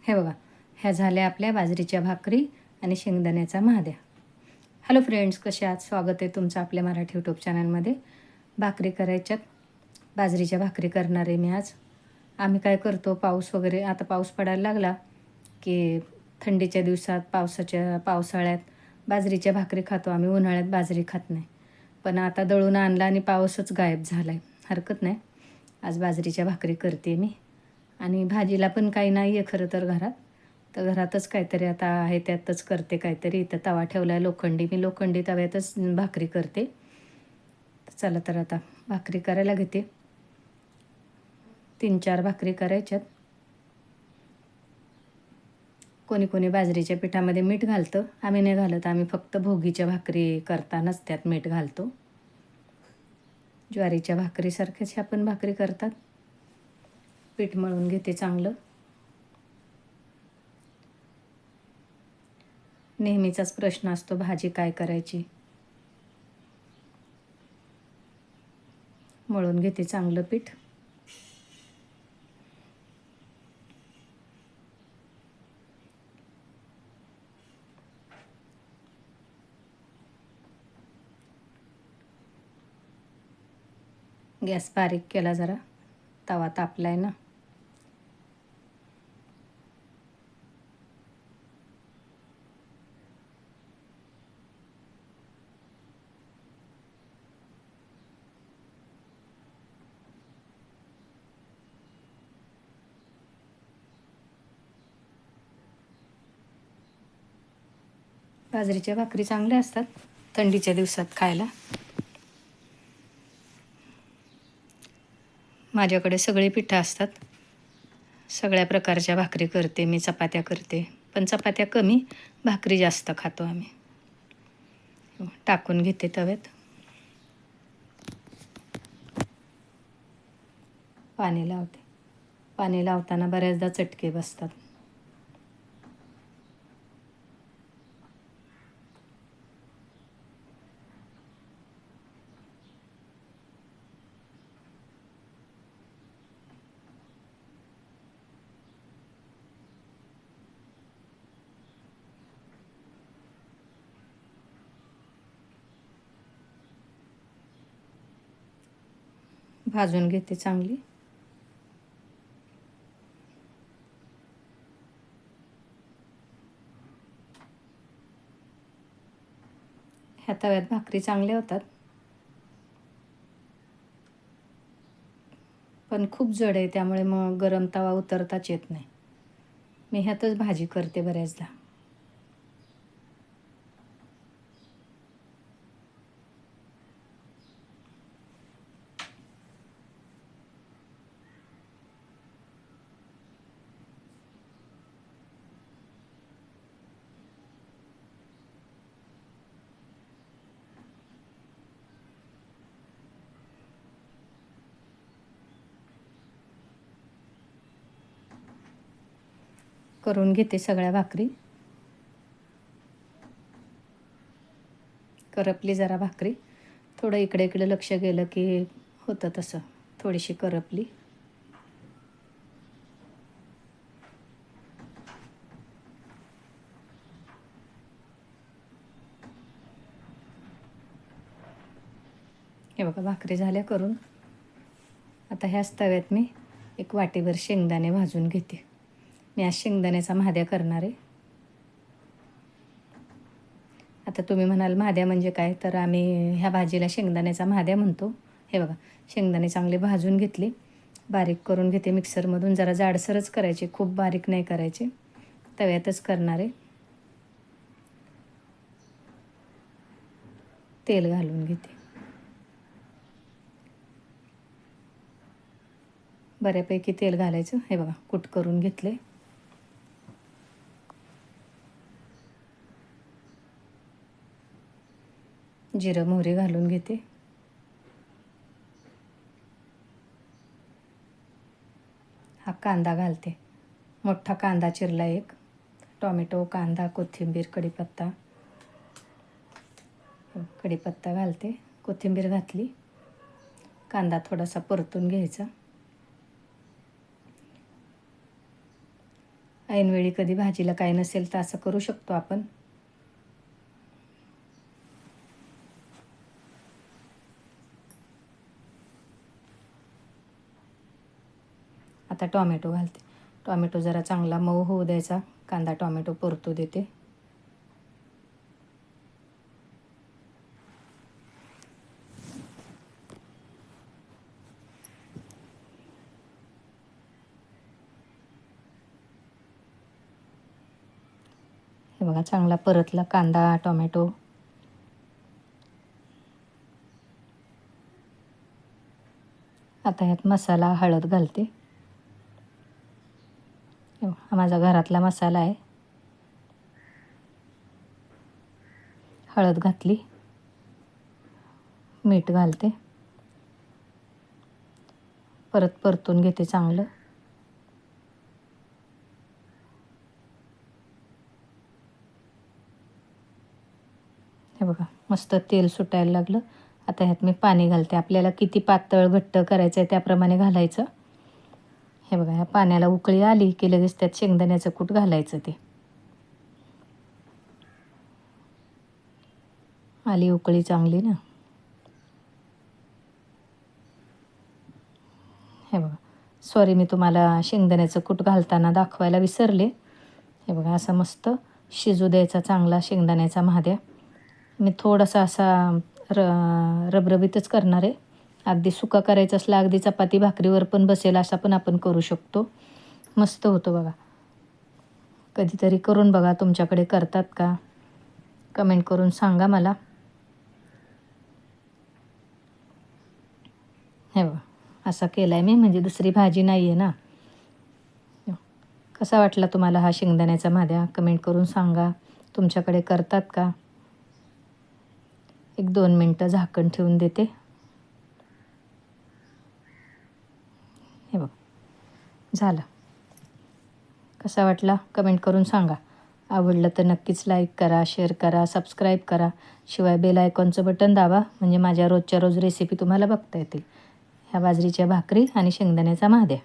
हे बघा, ह्या झाल्या आपल्या बाजरीच्या भाकरी आणि शेंगदाण्याचा महाद्या. हॅलो फ्रेंड्स, कसे आहात? स्वागत आहे तुमचं आपल्या मराठी यूट्यूब चॅनलमध्ये. भाकरी करायच्यात, बाजरीच्या भाकरी करणार आहे मी आज. आम्ही काय करतो, पाऊस वगैरे आता पाऊस पडायला लागला की थंडीच्या दिवसात पावसाळ्यात बाजरीच्या भाकरी खातो आम्ही. उन्हाळ्यात बाजरी खात नाही. पण आता दळून आणला आणि पाऊसच गायब झाला आहे. हरकत नाही, आज बाजरीच्या भाकरी करते मी. आणि भाजीला पण काही नाही आहे खरं तर घरात. तर घरातच काहीतरी आता आहे त्यातच करते काहीतरी. इथं तवा ठेवला आहे लोखंडी. मी लोखंडी तव्यातच भाकरी करते. चला तर आता भाकरी करायला घेते. 3-4 भाकरी करायच्यात. कोणी कोणी बाजरीच्या पिठामध्ये मीठ घालतं, आम्ही नाही घालत. आम्ही फक्त भोगीच्या भाकरी करतानाच त्यात मीठ घालतो. ज्वारीच्या भाकरीसारख्याच ह्या पण भाकरी करतात. पीठ मळून घेते चांगलं. नेहमीचाच प्रश्न असतो, भाजी काय करायची. मळून घेते चांगलं पीठ. गॅस बारीक केला जरा, तवा तापलाय ना. बाजरीच्या भाकरी चांगल्या असतात थंडीच्या दिवसात खायला. माझ्याकडे सगळी पिठं असतात. सगळ्या प्रकारच्या भाकरी करते मी. चपात्या करते, पण चपात्या कमी, भाकरी जास्त खातो आम्ही. टाकून घेते तव्यात. पाणी लावते. पाणी लावताना बऱ्याचदा चटके बसतात. भाजून घेते चांगली. ह्या तव्यात भाकरी चांगल्या होतात, पण खूप जड आहे त्यामुळे मग गरम तवा उतरताच येत नाही. मी ह्यातच भाजी करते बऱ्याचदा. करून घेते सगळ्या भाकरी. करपली जरा भाकरी. थोडं इकडे इकडे लक्ष गेलं की होतं तसं. थोडीशी करपली. हे बघा, भाकरी झाल्या करून. आता ह्याच तव्यात मी 1 वाटीभर शेंगदाणे भाजून घेते. मी आज शेंगदाण्याचा महाद्या करणार आहे. आता तुम्ही म्हणाल महाद्या म्हणजे काय, तर आम्ही ह्या भाजीला शेंगदाण्याचा महाद्या म्हणतो. हे बघा, शेंगदाणे चांगले भाजून घेतले. बारीक करून घेते मिक्सरमधून. जरा जाडसरच करायचे, खूप बारीक नाही करायचे. तव्यातच करणार आहे. तेल घालून घेते. बऱ्यापैकी तेल घालायचं. हे बघा, कूट करून घेतले. जिरं मोहरी घालून घेते. हा कांदा घालते. मोठा कांदा चिरला एक. टोमॅटो, कांदा, कोथिंबीर, कढीपत्ता. कढीपत्ता घालते. कोथिंबीर घातली. कांदा थोडासा परतून घ्यायचा. ऐनवेळी कधी भाजीला काय नसेल तर असं करू शकतो आपण. आता टॉमॅटो घालते. टॉमॅटो जरा चांगला मऊ होऊ द्यायचा. कांदा टॉमॅटो परतू देते. हे बघा चांगला परतला कांदा टॉमॅटो. आता ह्यात मसाला हळद घालते. हा माझा घरातला मसाला आहे. हळद घातली. मीठ घालते. परत परतून घेते चांगलं. हे बघा मस्त तेल सुटायला लागलं. आता ह्यात मी पाणी घालते. आपल्याला किती पातळ घट्ट करायचं आहे त्याप्रमाणे घालायचं. हे बघा ह्या पाण्याला उकळी आली की लगेच त्यात शेंगदाण्याचं कूट घालायचं. ते आली उकळी चांगली ना. हे बघा सॉरी मी तुम्हाला शेंगदाण्याचं कूट घालताना दाखवायला विसरले. हे बघा असं मस्त शिजू द्यायचा चांगला शेंगदाण्याचा महाद्या. मी थोडासा असा रबरबीतच करणार आहे. अगदी सुका करायचं असला अगदी चपाती भाकरीवर पण बसेल असा पण आपण करू शकतो. मस्त होतो बघा. कधीतरी करून बघा. तुमच्याकडे करतात का कमेंट करून सांगा मला. हे बघा असा केला आहे मी, म्हणजे दुसरी भाजी नाही आहे ना. कसा वाटला तुम्हाला हा शेंगदाण्याचा महाद्या कमेंट करून सांगा. तुमच्याकडे करतात का. 1-2 मिनटं झाकण ठेवून देते. हे बघ झालं. कसा वाटला कमेंट करून सांगा. आवडलं तर नक्कीच लाईक करा, शेअर करा, सबस्क्राईब करा. शिवाय बेल आयकॉनचं बटन दाबा म्हणजे माझ्या रोजच्या रोज रेसिपी तुम्हाला बघता येतील. ह्या बाजरीच्या भाकरी आणि शेंगदाण्याचा महाद्या.